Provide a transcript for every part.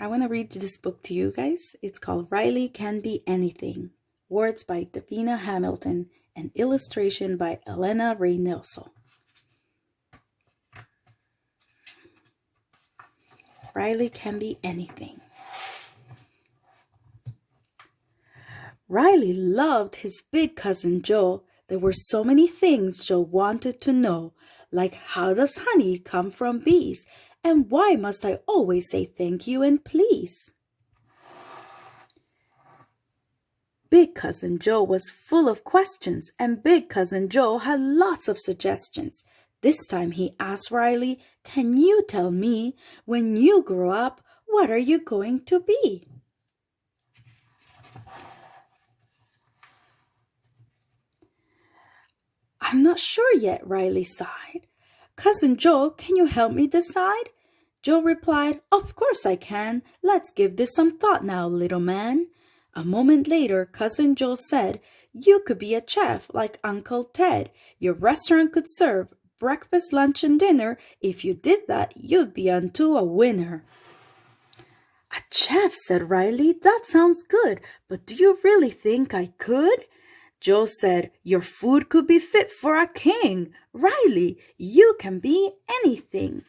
I want to read this book to you guys. It's called Riley Can Be Anything. Words by Davina Hamilton and illustration by Elena Reynoso. Riley can be anything. Riley loved his big cousin Joe. There were so many things Joe wanted to know, like how does honey come from bees? And why must I always say thank you and please? Big Cousin Joe was full of questions, and Big Cousin Joe had lots of suggestions. This time he asked Riley, "Can you tell me, when you grow up, what are you going to be?" "I'm not sure yet," Riley sighed. "Cousin Joe, can you help me decide?" Joe replied, "Of course I can. Let's give this some thought now, little man." A moment later, Cousin Joe said, "You could be a chef like Uncle Ted. Your restaurant could serve breakfast, lunch, and dinner. If you did that, you'd be unto a winner." "A chef," said Riley. "That sounds good, but do you really think I could?" Joe said, "Your food could be fit for a king. Riley, you can be anything."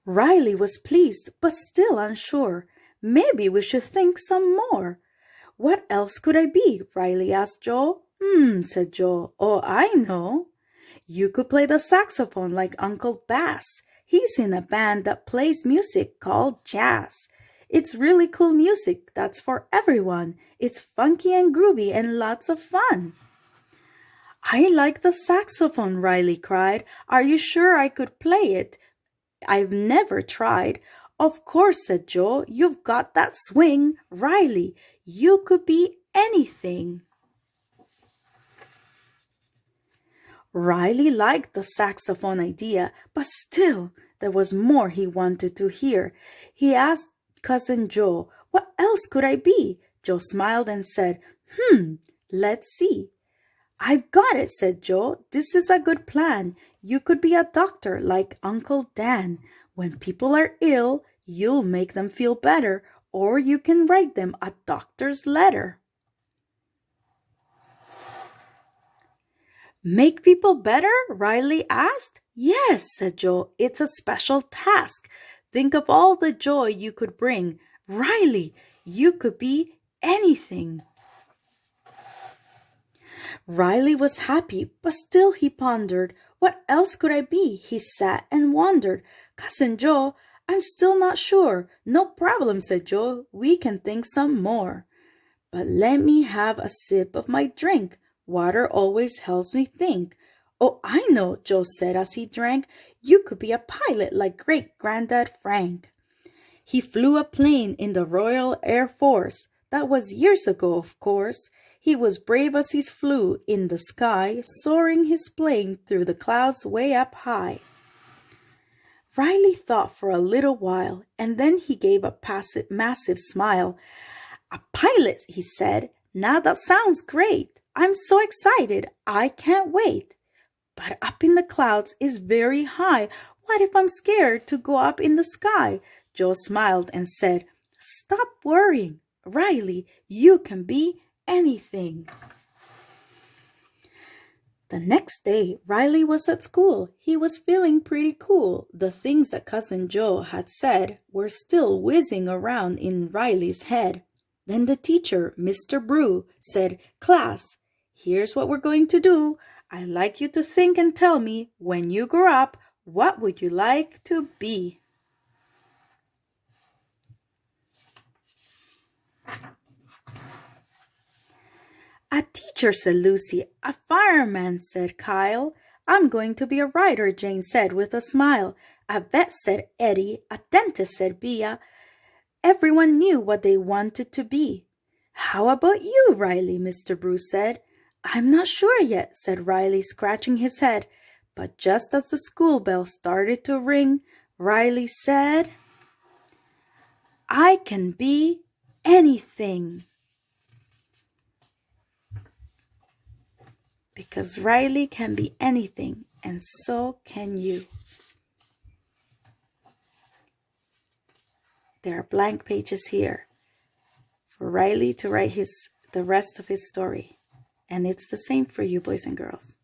Riley was pleased, but still unsure. "Maybe we should think some more." "What else could I be?" Riley asked Joe. Said Joe. "Oh, I know. You could play the saxophone like Uncle Bass. He's in a band that plays music called jazz. It's really cool music that's for everyone. It's funky and groovy and lots of fun." "I like the saxophone," Riley cried. "Are you sure I could play it? I've never tried." "Of course," said Joe. "You've got that swing. Riley, you could be anything." Riley liked the saxophone idea, but still there was more he wanted to hear. He asked Cousin Joe, "What else could I be?" Joe smiled and said, let's see." "I've got it," said Joe. "This is a good plan. You could be a doctor like Uncle Dan. When people are ill, you'll make them feel better, or you can write them a doctor's letter." "Make people better?" Riley asked. "Yes," said Joe. "It's a special task. Think of all the joy you could bring. Riley, you could be anything." Riley was happy, but still he pondered. "What else could I be?" He sat and wondered. "Cousin Joe, I'm still not sure." "No problem," said Joe. "We can think some more. But let me have a sip of my drink. Water always helps me think." "Oh, I know," Joe said as he drank. "You could be a pilot like great-granddad Frank. He flew a plane in the Royal Air Force. That was years ago, of course. He was brave as he flew in the sky, soaring his plane through the clouds way up high." Riley thought for a little while, and then he gave a massive smile. "A pilot," he said. "Now that sounds great. I'm so excited. I can't wait. But up in the clouds is very high. What if I'm scared to go up in the sky?" Joe smiled and said, "Stop worrying. Riley, you can be anything." The next day, Riley was at school. He was feeling pretty cool. The things that Cousin Joe had said were still whizzing around in Riley's head. Then the teacher, Mr. Brew, said, "Class, here's what we're going to do. I'd like you to think and tell me, when you grow up, what would you like to be?" "A teacher," said Lucy. "A fireman," said Kyle. "I'm going to be a writer," Jane said with a smile. "A vet," said Eddie. "A dentist," said Bea. Everyone knew what they wanted to be. "How about you, Riley?" Mr. Bruce said. "I'm not sure yet," said Riley, scratching his head. But just as the school bell started to ring, Riley said, "I can be anything." Because Riley can be anything, and so can you. There are blank pages here for Riley to write the rest of his story. And it's the same for you, boys and girls.